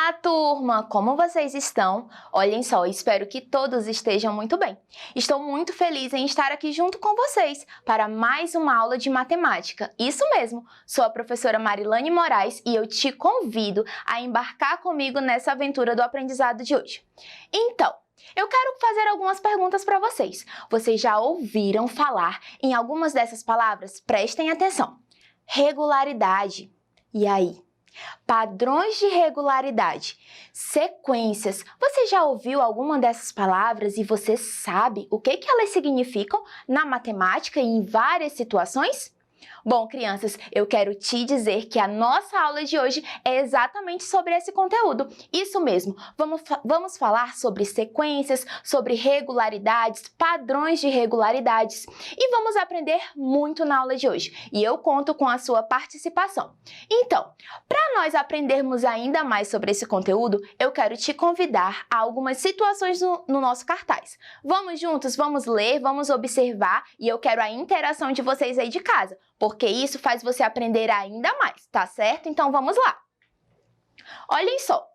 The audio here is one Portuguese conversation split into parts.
Olá, turma! Como vocês estão? Olhem só, espero que todos estejam muito bem. Estou muito feliz em estar aqui junto com vocês para mais uma aula de matemática. Isso mesmo, sou a professora Marilane Moraes e eu te convido a embarcar comigo nessa aventura do aprendizado de hoje. Então, eu quero fazer algumas perguntas para vocês. Vocês já ouviram falar em algumas dessas palavras? Prestem atenção. Regularidade. E aí? Padrões de regularidade, sequências. Você já ouviu alguma dessas palavras e você sabe o que elas significam na matemática e em várias situações? Bom, crianças, eu quero te dizer que a nossa aula de hoje é exatamente sobre esse conteúdo. Isso mesmo, vamos falar sobre sequências, sobre regularidades, padrões de regularidades e vamos aprender muito na aula de hoje. E eu conto com a sua participação. Então, para nós aprendermos ainda mais sobre esse conteúdo, eu quero te convidar a algumas situações no nosso cartaz. Vamos juntos, vamos ler, vamos observar e eu quero a interação de vocês aí de casa, porque isso faz você aprender ainda mais, tá certo? Então vamos lá! Olhem só,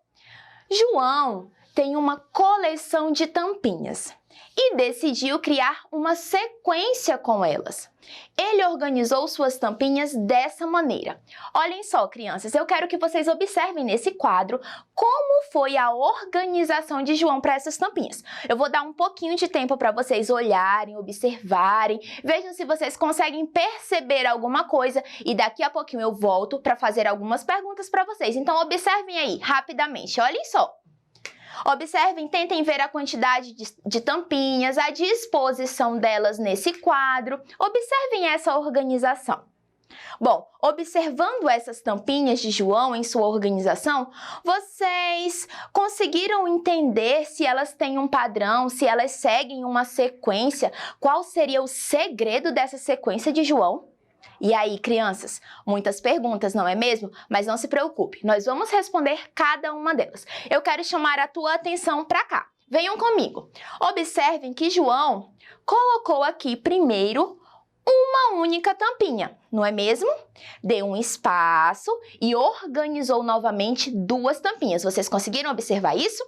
João tem uma coleção de tampinhas e decidiu criar uma sequência com elas. Ele organizou suas tampinhas dessa maneira. Olhem só, crianças, eu quero que vocês observem nesse quadro como foi a organização de João para essas tampinhas. Eu vou dar um pouquinho de tempo para vocês olharem, observarem, vejam se vocês conseguem perceber alguma coisa e daqui a pouquinho eu volto para fazer algumas perguntas para vocês. Então observem aí, rapidamente, olhem só. Observem, tentem ver a quantidade de tampinhas, a disposição delas nesse quadro. Observem essa organização. Bom, observando essas tampinhas de João em sua organização, vocês conseguiram entender se elas têm um padrão, se elas seguem uma sequência? Qual seria o segredo dessa sequência de João? E aí, crianças, muitas perguntas, não é mesmo? Mas não se preocupe, nós vamos responder cada uma delas. Eu quero chamar a tua atenção para cá. Venham comigo. Observem que João colocou aqui primeiro uma única tampinha, não é mesmo? Deu um espaço e organizou novamente duas tampinhas. Vocês conseguiram observar isso?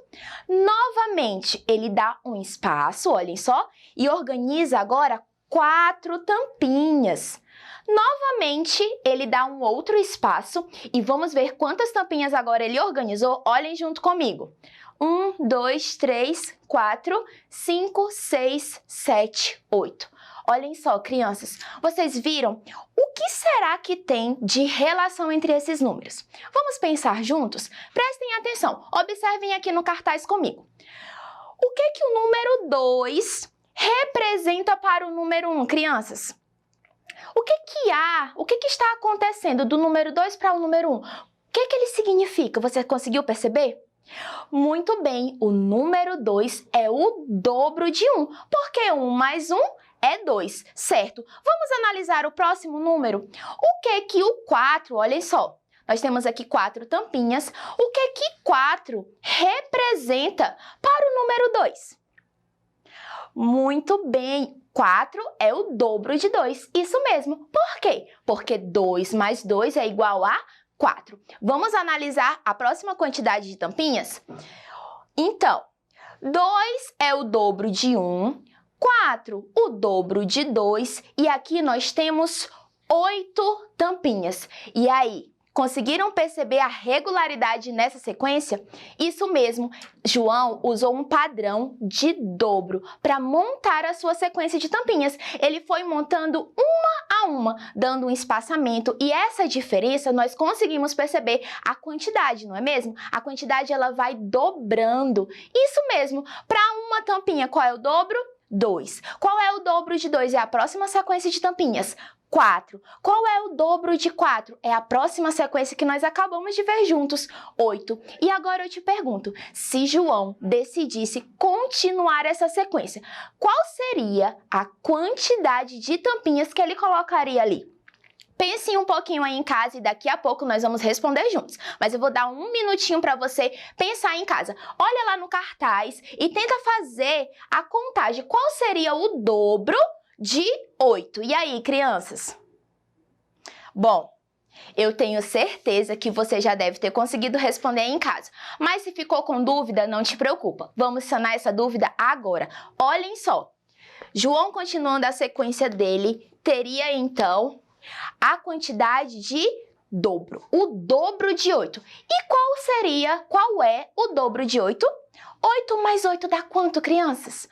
Novamente, ele dá um espaço, olhem só, e organiza agora 4 tampinhas. Novamente, ele dá um outro espaço e vamos ver quantas tampinhas agora ele organizou. Olhem junto comigo. 1, 2, 3, 4, 5, 6, 7, 8. Olhem só, crianças, vocês viram? O que será que tem de relação entre esses números? Vamos pensar juntos? Prestem atenção, observem aqui no cartaz comigo. O que o número 2 representa para o número 1, crianças? O que está acontecendo do número 2 para o número 1? O que ele significa? Você conseguiu perceber? Muito bem, o número 2 é o dobro de 1, porque 1 mais 1 é 2, certo? Vamos analisar o próximo número. O que o 4, olhem só, nós temos aqui 4 tampinhas. O que 4 representa para o número 2? Muito bem, 4 é o dobro de 2, isso mesmo. Por quê? Porque 2 mais 2 é igual a 4. Vamos analisar a próxima quantidade de tampinhas? Então, 2 é o dobro de 1, 4 o dobro de 2 e aqui nós temos 8 tampinhas. E aí? Conseguiram perceber a regularidade nessa sequência? Isso mesmo, João usou um padrão de dobro para montar a sua sequência de tampinhas. Ele foi montando uma a uma, dando um espaçamento e essa diferença nós conseguimos perceber a quantidade, não é mesmo? A quantidade ela vai dobrando. Isso mesmo, para uma tampinha qual é o dobro? 2. Qual é o dobro de 2? É a próxima sequência de tampinhas. 4. Qual é o dobro de 4? É a próxima sequência que nós acabamos de ver juntos, 8. E agora eu te pergunto, se João decidisse continuar essa sequência, qual seria a quantidade de tampinhas que ele colocaria ali? Pense um pouquinho aí em casa e daqui a pouco nós vamos responder juntos. Mas eu vou dar um minutinho para você pensar em casa. Olha lá no cartaz e tenta fazer a contagem. Qual seria o dobro de 8? E aí, crianças? Bom, Eu tenho certeza que você já deve ter conseguido responder aí em casa. Mas se ficou com dúvida, não te preocupa. Vamos sanar essa dúvida agora. Olhem só. João, continuando a sequência dele, teria então a quantidade de dobro. O dobro de 8. E qual é o dobro de 8? 8 mais 8 dá quanto, crianças?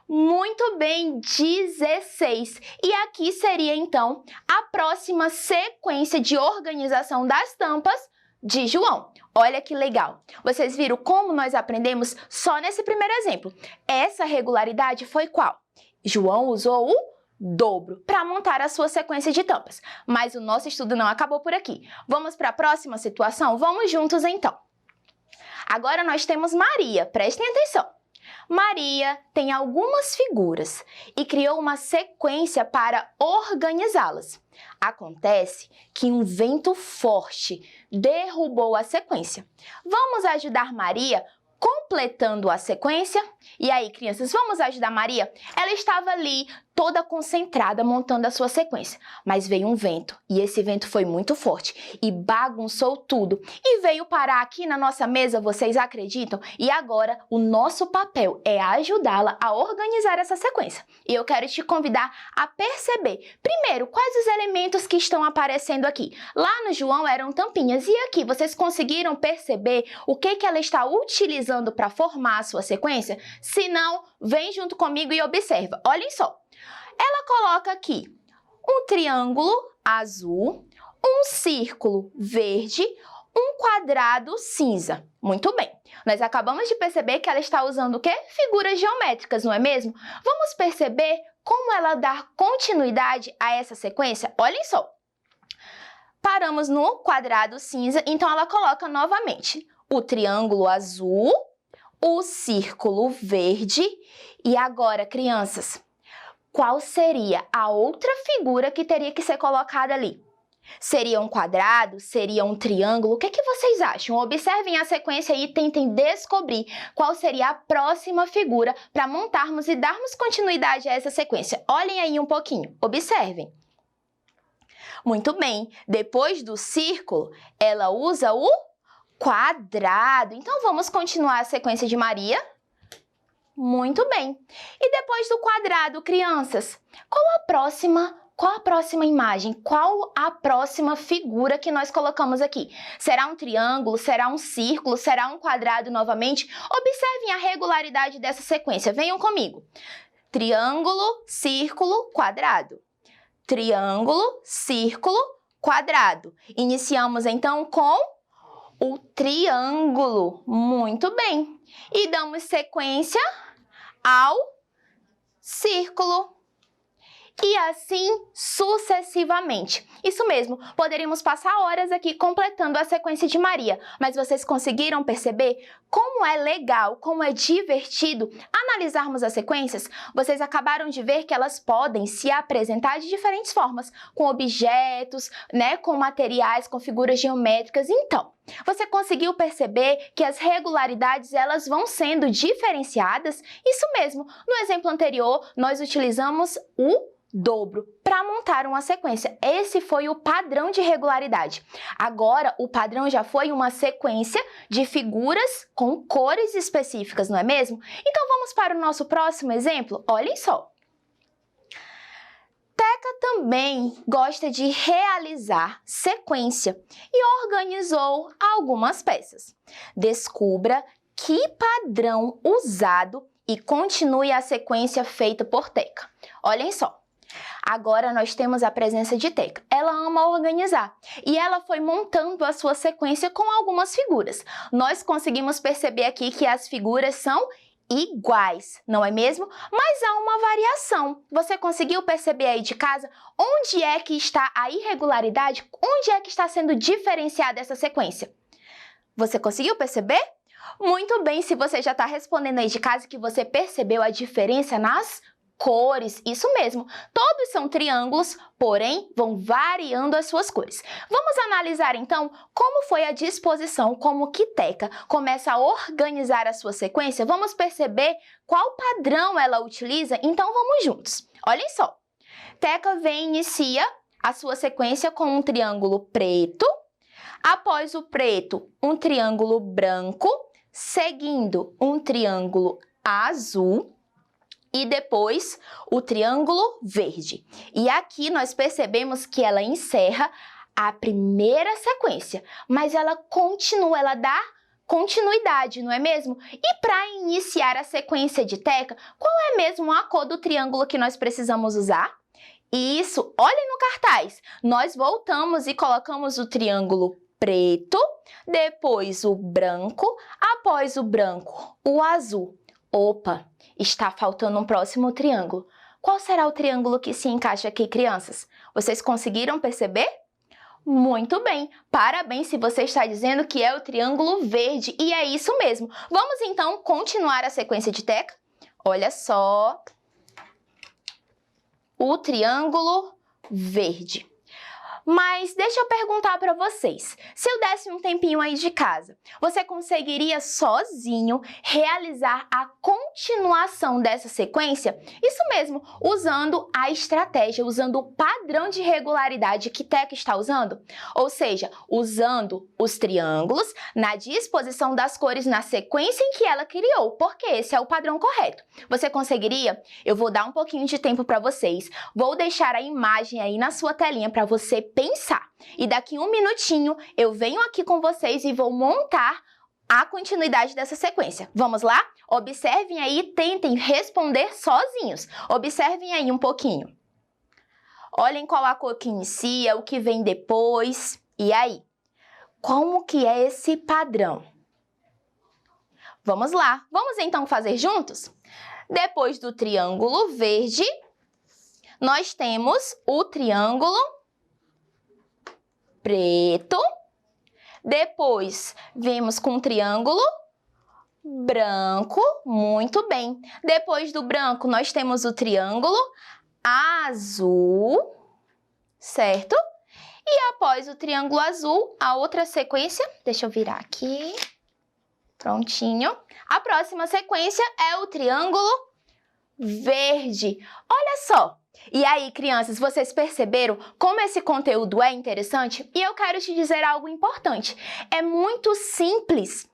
Muito bem, 16. E aqui seria, então, a próxima sequência de organização das tampas de João. Olha que legal. Vocês viram como nós aprendemos só nesse primeiro exemplo. Essa regularidade foi qual? João usou o dobro para montar a sua sequência de tampas. Mas o nosso estudo não acabou por aqui. Vamos para a próxima situação? Vamos juntos, então. Agora nós temos Maria. Prestem atenção. Maria tem algumas figuras e criou uma sequência para organizá-las. Acontece que um vento forte derrubou a sequência. Vamos ajudar Maria completando a sequência? E aí, crianças, vamos ajudar Maria? Ela estava ali toda concentrada montando a sua sequência, mas veio um vento e esse vento foi muito forte e bagunçou tudo e veio parar aqui na nossa mesa, vocês acreditam? E agora o nosso papel é ajudá-la a organizar essa sequência. E eu quero te convidar a perceber, primeiro, quais os elementos que estão aparecendo aqui. Lá no João eram tampinhas e aqui vocês conseguiram perceber o que ela está utilizando para formar a sua sequência? Se não, vem junto comigo e observa. Olhem só. Ela coloca aqui um triângulo azul, um círculo verde, um quadrado cinza. Muito bem. Nós acabamos de perceber que ela está usando o quê? Figuras geométricas, não é mesmo? Vamos perceber como ela dá continuidade a essa sequência? Olhem só. Paramos no quadrado cinza, então ela coloca novamente o triângulo azul, o círculo verde e agora, crianças, qual seria a outra figura que teria que ser colocada ali? Seria um quadrado? Seria um triângulo? O que vocês acham? Observem a sequência e tentem descobrir qual seria a próxima figura para montarmos e darmos continuidade a essa sequência. Olhem aí um pouquinho, observem. Muito bem, depois do círculo, ela usa o quadrado. Então, vamos continuar a sequência de Maria. Muito bem. E depois do quadrado, crianças, qual a próxima imagem? Qual a próxima figura que nós colocamos aqui? Será um triângulo? Será um círculo? Será um quadrado novamente? Observem a regularidade dessa sequência. Venham comigo. Triângulo, círculo, quadrado. Triângulo, círculo, quadrado. Iniciamos então com o triângulo. Muito bem. E damos sequência ao círculo. E assim sucessivamente. Isso mesmo, poderíamos passar horas aqui completando a sequência de Maria, mas vocês conseguiram perceber como é legal, como é divertido analisarmos as sequências? Vocês acabaram de ver que elas podem se apresentar de diferentes formas, com objetos, com materiais, com figuras geométricas. Então, você conseguiu perceber que as regularidades elas vão sendo diferenciadas? Isso mesmo, no exemplo anterior, nós utilizamos o dobro para montar uma sequência. Esse foi o padrão de regularidade. Agora, o padrão já foi uma sequência de figuras com cores específicas, não é mesmo? Então, vamos para o nosso próximo exemplo? Olhem só. Teca também gosta de realizar sequência e organizou algumas peças. Descubra que padrão usado e continue a sequência feita por Teca. Olhem só. Agora nós temos a presença de Teca. Ela ama organizar e ela foi montando a sua sequência com algumas figuras. Nós conseguimos perceber aqui que as figuras são iguais, não é mesmo? Mas há uma variação. Você conseguiu perceber aí de casa onde é que está a irregularidade? Onde é que está sendo diferenciada essa sequência? Você conseguiu perceber? Muito bem, se você já está respondendo aí de casa que você percebeu a diferença nas cores, isso mesmo, todos são triângulos, porém vão variando as suas cores. Vamos analisar então como foi a disposição, como que Teca começa a organizar a sua sequência. Vamos perceber qual padrão ela utiliza, então vamos juntos. Olhem só, Teca vem e inicia a sua sequência com um triângulo preto, após o preto, um triângulo branco, seguindo um triângulo azul e depois o triângulo verde. E aqui nós percebemos que ela encerra a primeira sequência, mas ela continua, ela dá continuidade, não é mesmo? E para iniciar a sequência de Teca, qual é mesmo a cor do triângulo que nós precisamos usar? Isso, olhem no cartaz. Nós voltamos e colocamos o triângulo preto, depois o branco, após o branco, o azul. Opa, está faltando um próximo triângulo. Qual será o triângulo que se encaixa aqui, crianças? Vocês conseguiram perceber? Muito bem! Parabéns se você está dizendo que é o triângulo verde, e é isso mesmo. Vamos então continuar a sequência de Teca? Olha só o triângulo verde. Mas deixa eu perguntar para vocês, se eu desse um tempinho aí de casa, você conseguiria sozinho realizar a continuação dessa sequência? Isso mesmo, usando a estratégia, usando o padrão de regularidade que Teca está usando? Ou seja, usando os triângulos na disposição das cores na sequência em que ela criou, porque esse é o padrão correto. Você conseguiria? Eu vou dar um pouquinho de tempo para vocês, vou deixar a imagem aí na sua telinha para você pensar. E daqui um minutinho eu venho aqui com vocês e vou montar a continuidade dessa sequência. Vamos lá? Observem aí e tentem responder sozinhos. Observem aí um pouquinho. Olhem qual a cor que inicia, o que vem depois. E aí? Como que é esse padrão? Vamos lá. Vamos então fazer juntos? Depois do triângulo verde, nós temos o triângulo preto, depois vemos com o triângulo branco, muito bem. Depois do branco, nós temos o triângulo azul, certo? E após o triângulo azul, a outra sequência, deixa eu virar aqui, prontinho. A próxima sequência é o triângulo verde. Olha só! E aí, crianças, vocês perceberam como esse conteúdo é interessante? E eu quero te dizer algo importante. É muito simples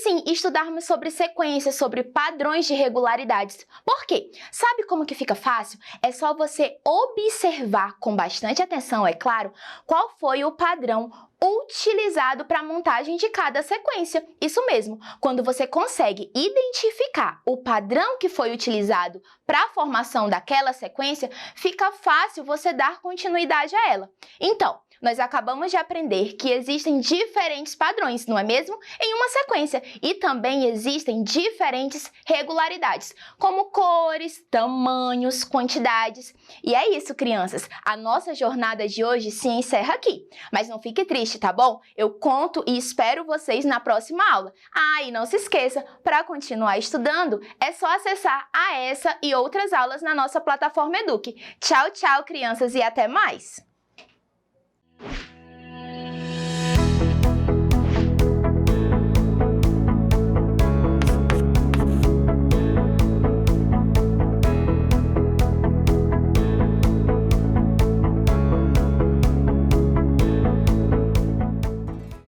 sim, estudarmos sobre sequências, sobre padrões de regularidades. Por quê? Sabe como que fica fácil? É só você observar com bastante atenção, é claro, qual foi o padrão utilizado para a montagem de cada sequência. Isso mesmo, quando você consegue identificar o padrão que foi utilizado para a formação daquela sequência, fica fácil você dar continuidade a ela. Então, nós acabamos de aprender que existem diferentes padrões, não é mesmo? Em uma sequência. E também existem diferentes regularidades, como cores, tamanhos, quantidades. E é isso, crianças. A nossa jornada de hoje se encerra aqui. Mas não fique triste, tá bom? Eu conto e espero vocês na próxima aula. Ah, e não se esqueça, para continuar estudando, é só acessar a essa e outras aulas na nossa plataforma Eduque. Tchau, tchau, crianças, e até mais!